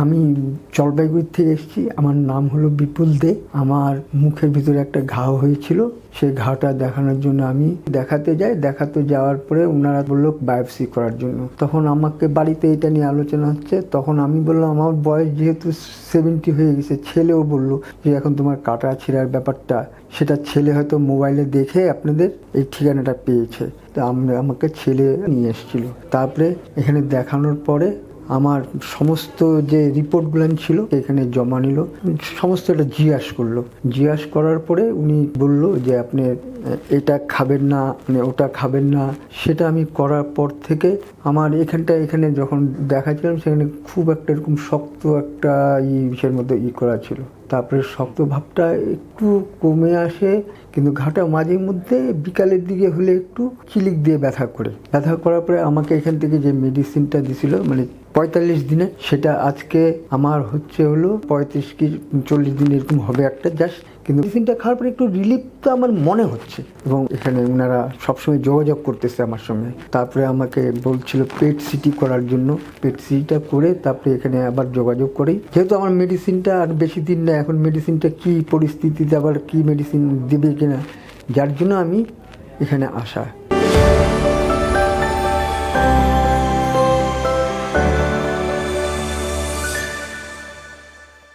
আমি জলপাইগুড়ি থেকে এসেছি। আমার নাম হলো বিপুল দে। আমার মুখের ভিতরে একটা ঘাও হয়েছিল, সেই ঘাটা দেখানোর জন্য আমি দেখাতে যাই। দেখাতে যাওয়ার পরে ওনারা বললো বায়োপসি করার জন্য। তখন আমাকে বাড়িতে এটা নিয়ে আলোচনা হচ্ছে। তখন আমি বললাম আমার বয়স যেহেতু 70 হয়ে গেছে। ছেলেও বলল যে এখন তোমার কাটা ছিঁড়ার ব্যাপারটা, সেটা ছেলে হয়তো মোবাইলে দেখে আপনাদের এই ঠিকানাটা পেয়েছে। তা আমাকে ছেলে নিয়ে এসেছিল। তারপরে এখানে দেখানোর পরে আমার সমস্ত যে রিপোর্টগুলো ছিল এখানে জমা নিল, সমস্ত এটা জিজ্ঞাসা করলো। জিজ্ঞাসা করার পরে উনি বলল যে আপনি এটা খাবেন না, ওটা খাবেন না। সেটা আমি করার পর থেকে আমার এখানে যখন দেখাচ্ছিলাম সেখানে খুব একটা এরকম শক্ত একটা ইসের মধ্যে করা ছিল। তারপরে শক্ত ভাবটা একটু কমে আসে, কিন্তু ঘাটা মাঝে মধ্যে বিকালের দিকে হলে একটু চিলিক দিয়ে ব্যথা করার পরে আমাকে এখান থেকে যে মেডিসিনটা দিছিল, মানে 45 দিনে, সেটা আজকে আমার হলো 35 কি 40 দিন এরকম হবে একটা জাস্ট। কিন্তু মেডিসিনটা খাওয়ার পরে একটু রিলিফ তো আমার মনে হচ্ছে, এবং এখানে ওনারা সবসময় যোগাযোগ করতেছে আমার সঙ্গে। তারপরে আমাকে বলছিল পেট সিটি করার জন্য। পেট সিটিটা করে তারপরে এখানে আবার যোগাযোগ করি। যেহেতু আমার মেডিসিনটা আর বেশি দিন না, এখন মেডিসিনটা কি পরিস্থিতিতে আবার কি মেডিসিন দেবে কিনা, যার জন্য আমি এখানে আসা।